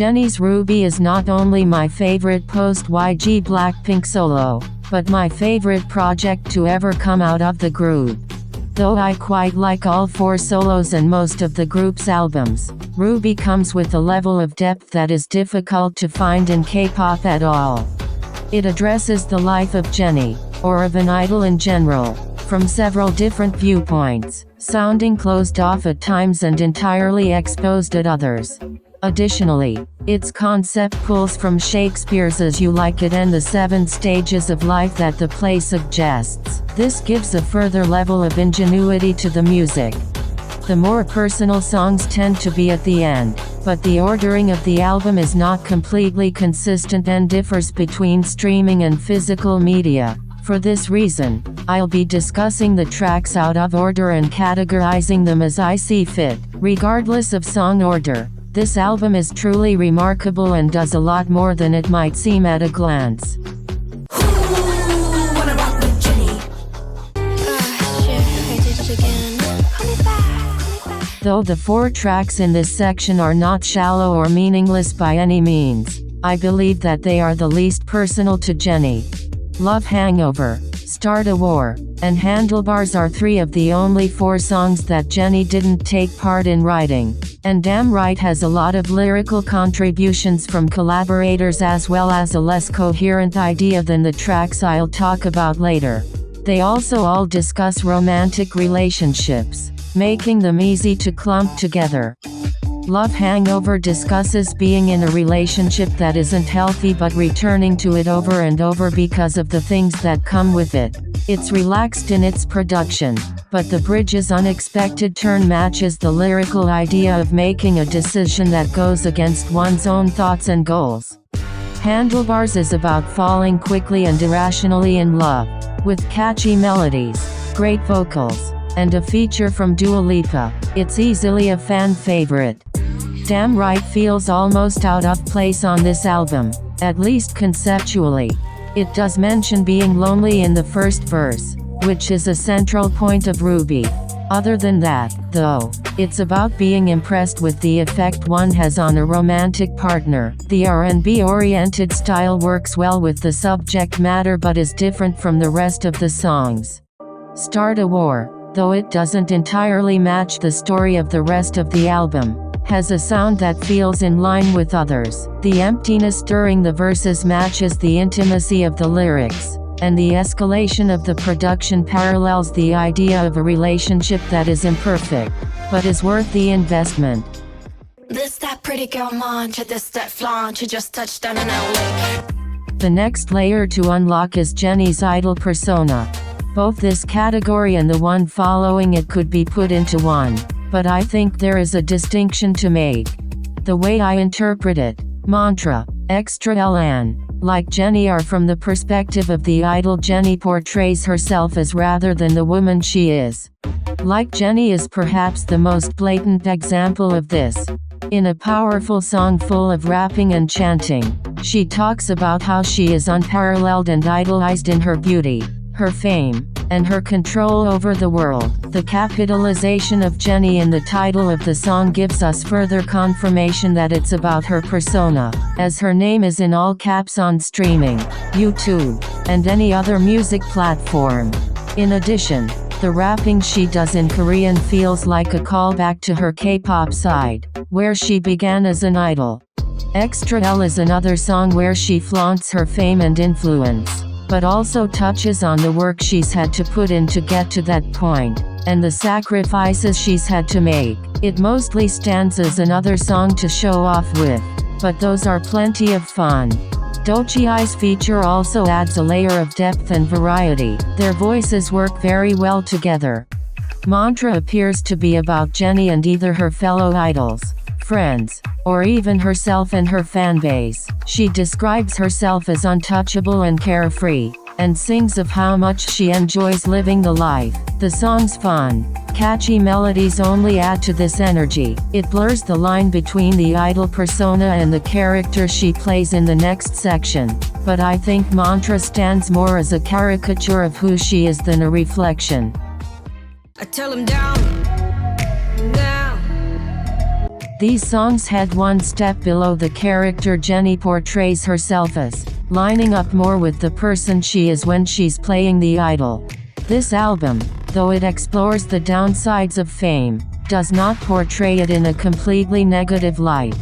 Jennie's Ruby is not only my favorite post-YG Blackpink solo, but my favorite project to ever come out of the group. Though I quite like all 4 solos and most of the group's albums, Ruby comes with a level of depth that is difficult to find in K-pop at all. It addresses the life of Jennie, or of an idol in general, from several different viewpoints, sounding closed off at times and entirely exposed at others. Additionally, its concept pulls from Shakespeare's As You Like It and the 7 stages of life that the play suggests. This gives a further level of ingenuity to the music. The more personal songs tend to be at the end, but the ordering of the album is not completely consistent and differs between streaming and physical media. For this reason, I'll be discussing the tracks out of order and categorizing them as I see fit, regardless of song order. This album is truly remarkable and does a lot more than it might seem at a glance. Though the 4 tracks in this section are not shallow or meaningless by any means, I believe that they are the least personal to Jennie. Love Hangover, Start a War, and Handlebars are 3 of the only 4 songs that Jennie didn't take part in writing, and Damn Right has a lot of lyrical contributions from collaborators as well as a less coherent idea than the tracks I'll talk about later. They also all discuss romantic relationships, making them easy to clump together. Love Hangover discusses being in a relationship that isn't healthy but returning to it over and over because of the things that come with it. It's relaxed in its production, but the bridge's unexpected turn matches the lyrical idea of making a decision that goes against one's own thoughts and goals. Handlebars is about falling quickly and irrationally in love, with catchy melodies, great vocals, and a feature from Dua Lipa. It's easily a fan favorite. Damn Right feels almost out of place on this album, at least conceptually. It does mention being lonely in the first verse, which is a central point of Ruby. Other than that, though, it's about being impressed with the effect one has on a romantic partner. The R&B-oriented style works well with the subject matter but is different from the rest of the songs. Start a War, though it doesn't entirely match the story of the rest of the album, has a sound that feels in line with others. The emptiness during the verses matches the intimacy of the lyrics, and the escalation of the production parallels the idea of a relationship that is imperfect, but is worth the investment. This that pretty girl mantra, this that flaunt, you just touched down in LA. The next layer to unlock is Jennie's idol persona. Both this category and the one following it could be put into one, but I think there is a distinction to make. The way I interpret it, mantra, extra elan, like Jennie are from the perspective of the idol Jennie portrays herself as rather than the woman she is. Like Jennie is perhaps the most blatant example of this. In a powerful song full of rapping and chanting, she talks about how she is unparalleled and idolized in her beauty, her fame, and her control over the world. The capitalization of Jennie in the title of the song gives us further confirmation that it's about her persona, as her name is in all caps on streaming, YouTube, and any other music platform. In addition, the rapping she does in Korean feels like a callback to her K-pop side, where she began as an idol. Extra L is another song where she flaunts her fame and influence, but also touches on the work she's had to put in to get to that point, and the sacrifices she's had to make. It mostly stands as another song to show off with, but those are plenty of fun. Doechie's feature also adds a layer of depth and variety. Their voices work very well together. Mantra appears to be about Jennie and either her fellow idols, friends, or even herself and her fanbase. She describes herself as untouchable and carefree, and sings of how much she enjoys living the life. The song's fun, catchy melodies only add to this energy. It blurs the line between the idol persona and the character she plays in the next section, but I think Mantra stands more as a caricature of who she is than a reflection. I tell him down, These songs head one step below the character Jennie portrays herself as, lining up more with the person she is when she's playing the idol. This album, though it explores the downsides of fame, does not portray it in a completely negative light.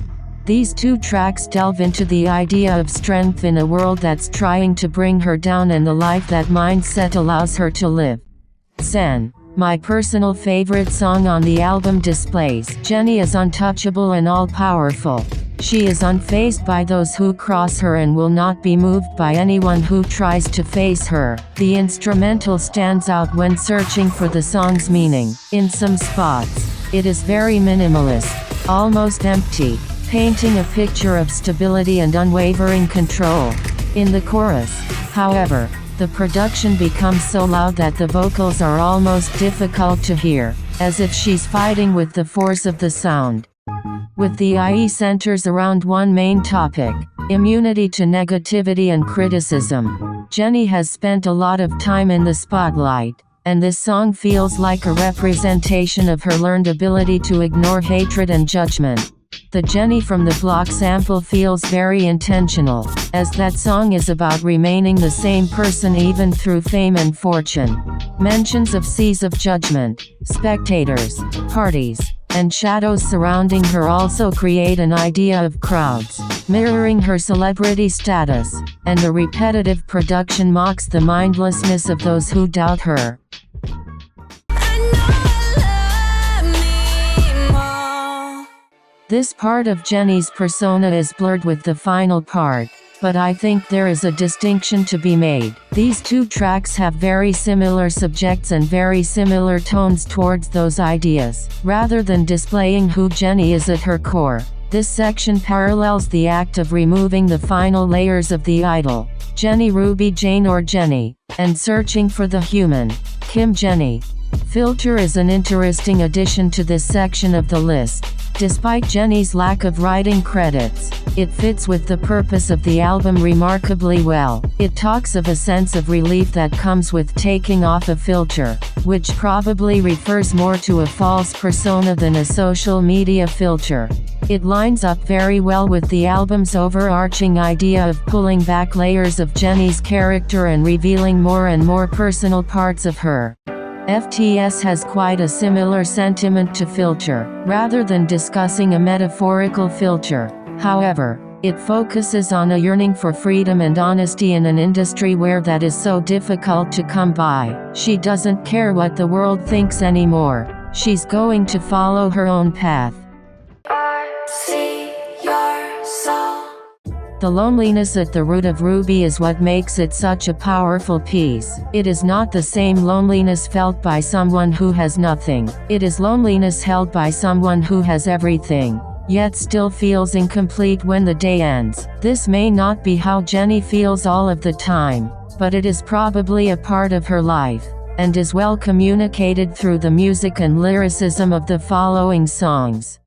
These two tracks delve into the idea of strength in a world that's trying to bring her down and the life that mindset allows her to live. Sen, my personal favorite song on the album, displays Jennie as untouchable and all-powerful. She is unfazed by those who cross her and will not be moved by anyone who tries to face her. The instrumental stands out when searching for the song's meaning. In some spots, it is very minimalist, almost empty, painting a picture of stability and unwavering control. In the chorus, however, the production becomes so loud that the vocals are almost difficult to hear, as if she's fighting with the force of the sound. With the IE centers around one main topic, immunity to negativity and criticism. Jennie has spent a lot of time in the spotlight, and this song feels like a representation of her learned ability to ignore hatred and judgment. The Jennie from the Block sample feels very intentional, as that song is about remaining the same person even through fame and fortune. Mentions of seas of judgment, spectators, parties, and shadows surrounding her also create an idea of crowds, mirroring her celebrity status, and the repetitive production mocks the mindlessness of those who doubt her. This part of Jennie's persona is blurred with the final part, but I think there is a distinction to be made. These two tracks have very similar subjects and very similar tones towards those ideas. Rather than displaying who Jennie is at her core, this section parallels the act of removing the final layers of the idol, Jennie Ruby Jane or Jennie, and searching for the human, Kim Jennie. Filter is an interesting addition to this section of the list. Despite Jennie's lack of writing credits, it fits with the purpose of the album remarkably well. It talks of a sense of relief that comes with taking off a filter, which probably refers more to a false persona than a social media filter. It lines up very well with the album's overarching idea of pulling back layers of Jennie's character and revealing more and more personal parts of her. FTS has quite a similar sentiment to Filter, rather than discussing a metaphorical filter. However, it focuses on a yearning for freedom and honesty in an industry where that is so difficult to come by. She doesn't care what the world thinks anymore. She's going to follow her own path. The loneliness at the root of Ruby is what makes it such a powerful piece. It is not the same loneliness felt by someone who has nothing. It is loneliness held by someone who has everything, yet still feels incomplete when the day ends. This may not be how Jennie feels all of the time, but it is probably a part of her life, and is well communicated through the music and lyricism of the following songs.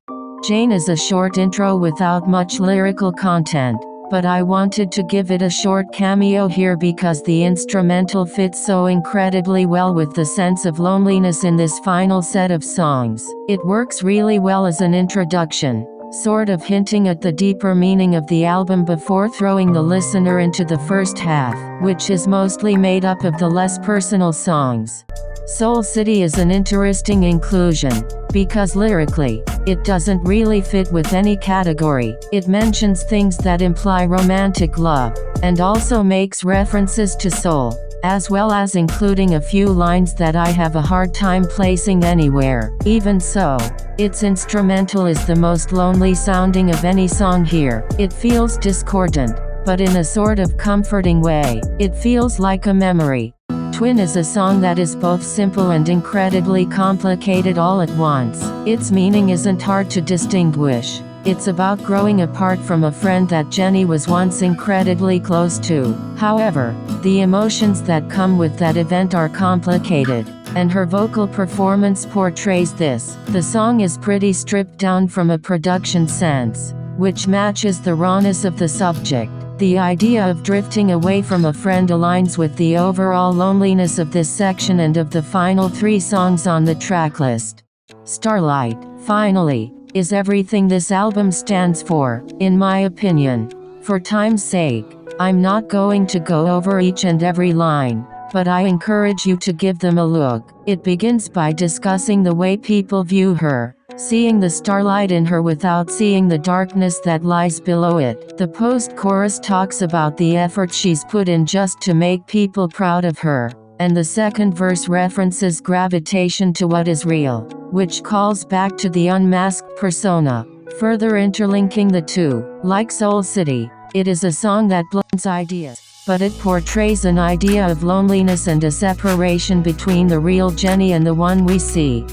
Jane is a short intro without much lyrical content, but I wanted to give it a short cameo here because the instrumental fits so incredibly well with the sense of loneliness in this final set of songs. It works really well as an introduction, sort of hinting at the deeper meaning of the album before throwing the listener into the first half, which is mostly made up of the less personal songs. Soul City is an interesting inclusion, because lyrically, it doesn't really fit with any category. It mentions things that imply romantic love, and also makes references to soul, as well as including a few lines that I have a hard time placing anywhere. Even so, its instrumental is the most lonely sounding of any song here. It feels discordant, but in a sort of comforting way. It feels like a memory. Twin is a song that is both simple and incredibly complicated all at once. Its meaning isn't hard to distinguish. It's about growing apart from a friend that Jennie was once incredibly close to. However, the emotions that come with that event are complicated, and her vocal performance portrays this. The song is pretty stripped down from a production sense, which matches the rawness of the subject. The idea of drifting away from a friend aligns with the overall loneliness of this section and of the final 3 songs on the tracklist. Starlight. Finally, is everything this album stands for, in my opinion. For time's sake, I'm not going to go over each and every line, but I encourage you to give them a look. It begins by discussing the way people view her, seeing the starlight in her without seeing the darkness that lies below it. The post-chorus talks about the effort she's put in just to make people proud of her, and the second verse references gravitation to what is real, which calls back to the unmasked persona, further interlinking the two. Like Soul City, it is a song that blends ideas, but it portrays an idea of loneliness and a separation between the real Jennie and the one we see.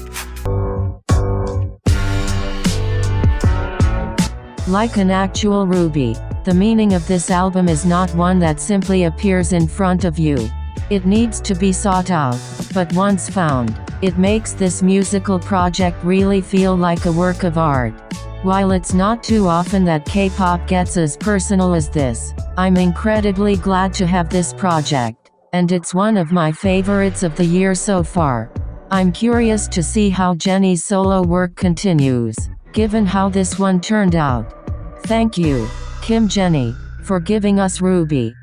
Like an actual ruby, the meaning of this album is not one that simply appears in front of you. It needs to be sought out, but once found, it makes this musical project really feel like a work of art. While it's not too often that K-pop gets as personal as this, I'm incredibly glad to have this project, and it's one of my favorites of the year so far. I'm curious to see how Jennie's solo work continues, given how this one turned out. Thank you, Jennie, for giving us Ruby.